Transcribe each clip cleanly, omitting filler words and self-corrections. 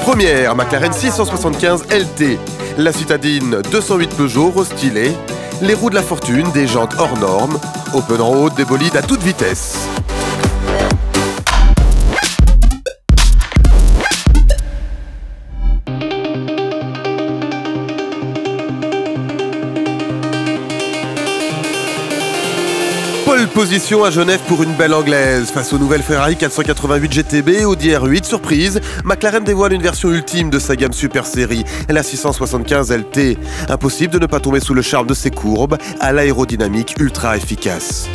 Première, McLaren 675 LT. La citadine 208 Peugeot restylée. Les roues de la fortune, des jantes hors normes. Open road, des bolides à toute vitesse. Pole position à Genève pour une belle anglaise. Face aux nouvelles Ferrari 488 GTB, Audi R8, surprise, McLaren dévoile une version ultime de sa gamme Super Série, la 675 LT. Impossible de ne pas tomber sous le charme de ses courbes, à l'aérodynamique ultra efficace.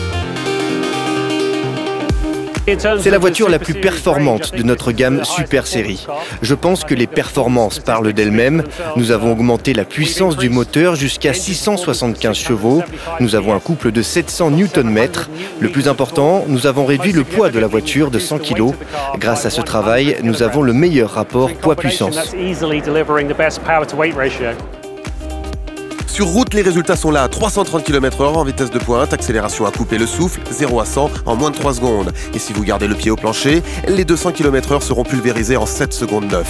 C'est la voiture la plus performante de notre gamme Super Série. Je pense que les performances parlent d'elles-mêmes. Nous avons augmenté la puissance du moteur jusqu'à 675 chevaux. Nous avons un couple de 700 Nm. Le plus important, nous avons réduit le poids de la voiture de 100 kg. Grâce à ce travail, nous avons le meilleur rapport poids-puissance. Sur route, les résultats sont là. 330 km/h en vitesse de pointe, accélération à couper le souffle, 0 à 100 en moins de 3 secondes. Et si vous gardez le pied au plancher, les 200 km/h seront pulvérisés en 7 secondes 9.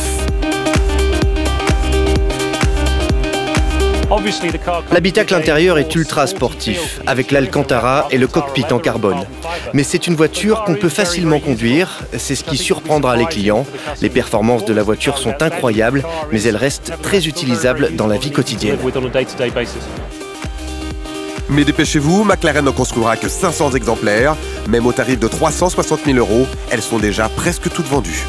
L'habitacle intérieur est ultra sportif, avec l'Alcantara et le cockpit en carbone. Mais c'est une voiture qu'on peut facilement conduire, c'est ce qui surprendra les clients. Les performances de la voiture sont incroyables, mais elle reste très utilisable dans la vie quotidienne. Mais dépêchez-vous, McLaren n'en construira que 500 exemplaires. Même au tarif de 360 000 €, elles sont déjà presque toutes vendues.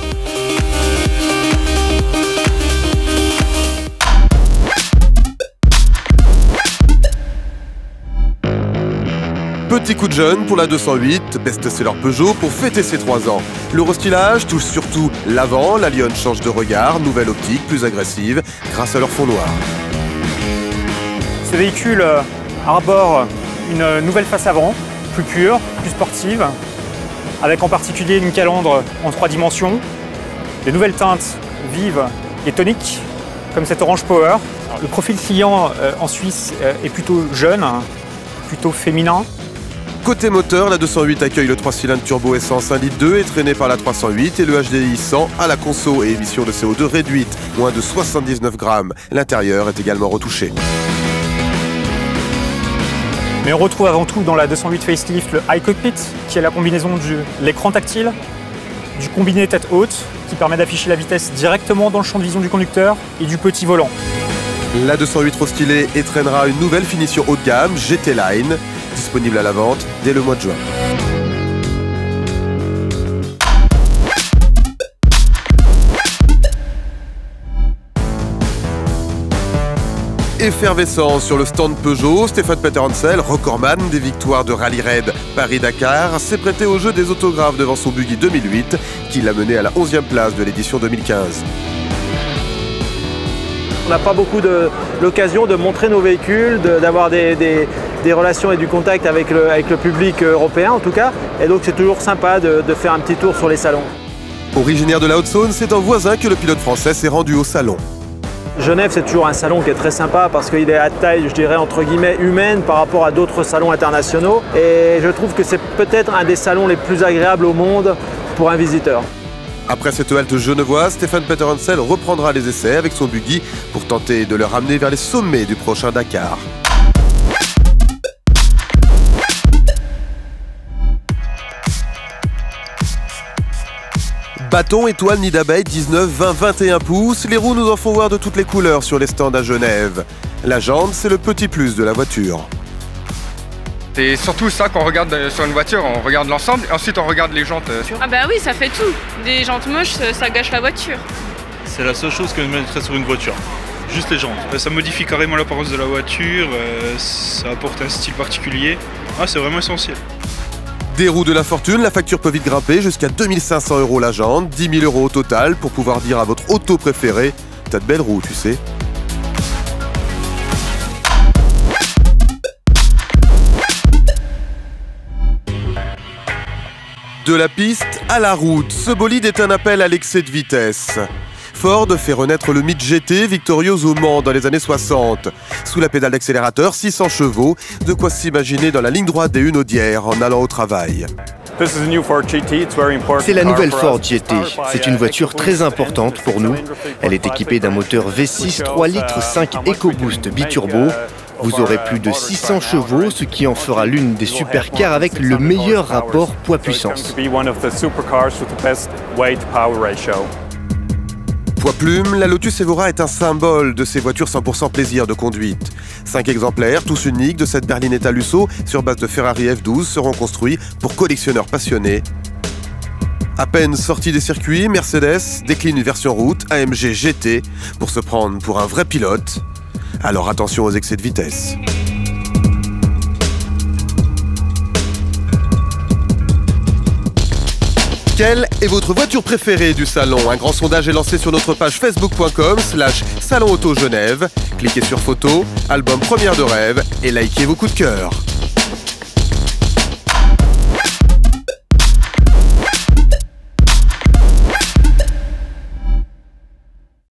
Petit coup de jeune pour la 208, best-seller Peugeot pour fêter ses 3 ans. Le restylage touche surtout l'avant, la Lionne change de regard, nouvelle optique plus agressive grâce à leur fond noir. Ce véhicule arbore une nouvelle face avant, plus pure, plus sportive, avec en particulier une calandre en 3 dimensions, des nouvelles teintes vives et toniques, comme cette Orange Power. Le profil client en Suisse est plutôt jeune, plutôt féminin. Côté moteur, la 208 accueille le 3 cylindres turbo essence 1,2 litre traîné par la 308 et le HDI 100 à la conso et émission de CO2 réduite, moins de 79 grammes. L'intérieur est également retouché. Mais on retrouve avant tout dans la 208 Facelift le iCockpit, qui est la combinaison de l'écran tactile, du combiné tête haute, qui permet d'afficher la vitesse directement dans le champ de vision du conducteur, et du petit volant. La 208 restylée étraînera une nouvelle finition haut de gamme, GT Line, disponible à la vente dès le mois de juin. Effervescence sur le stand Peugeot, Stéphane Peter Hansel, recordman des victoires de Rallye Raid Paris-Dakar, s'est prêté au jeu des autographes devant son buggy 2008 qui l'a mené à la 11e place de l'édition 2015. On n'a pas beaucoup l'occasion de montrer nos véhicules, d'avoir des relations et du contact avec le public européen en tout cas. Et donc c'est toujours sympa de faire un petit tour sur les salons. Originaire de la Haute-Saône, c'est en voisin que le pilote français s'est rendu au salon. Genève, c'est toujours un salon qui est très sympa parce qu'il est à taille, je dirais, entre guillemets, humaine par rapport à d'autres salons internationaux. Et je trouve que c'est peut-être un des salons les plus agréables au monde pour un visiteur. Après cette halte genevoise, Stéphane Peter Hansel reprendra les essais avec son buggy pour tenter de le ramener vers les sommets du prochain Dakar. Bâton, étoile, nid d'abeille, 19, 20, 21 pouces. Les roues nous en font voir de toutes les couleurs sur les stands à Genève. La jante, c'est le petit plus de la voiture. C'est surtout ça qu'on regarde sur une voiture, on regarde l'ensemble et ensuite on regarde les jantes. Ah bah oui, ça fait tout. Des jantes moches, ça gâche la voiture. C'est la seule chose que je mettrais sur une voiture, juste les jantes. Ça modifie carrément l'apparence de la voiture, ça apporte un style particulier. Ah, c'est vraiment essentiel. Des roues de la fortune, la facture peut vite grimper jusqu'à 2500 € la jante, 10 000 € au total pour pouvoir dire à votre auto préférée « T'as de belles roues, tu sais ». De la piste à la route, ce bolide est un appel à l'excès de vitesse. Ford fait renaître le mythe GT victorieuse au Mans dans les années 60. Sous la pédale d'accélérateur, 600 chevaux, de quoi s'imaginer dans la ligne droite des Hunaudières en allant au travail. C'est la nouvelle Ford GT. C'est une voiture très importante pour nous. Elle est équipée d'un moteur V6 3 litres 5 EcoBoost biturbo. Vous aurez plus de 600 chevaux, ce qui en fera l'une des supercars avec le meilleur rapport poids-puissance. Poids-plume, la Lotus Evora est un symbole de ces voitures 100% plaisir de conduite. 5 exemplaires, tous uniques, de cette Berlinetta Lusso sur base de Ferrari F12 seront construits pour collectionneurs passionnés. À peine sorti des circuits, Mercedes décline une version route AMG GT pour se prendre pour un vrai pilote. Alors attention aux excès de vitesse. Quelle est votre voiture préférée du salon? Un grand sondage est lancé sur notre page facebook.com/Salon Auto Genève. Cliquez sur photo, album première de rêve et likez vos coups de cœur.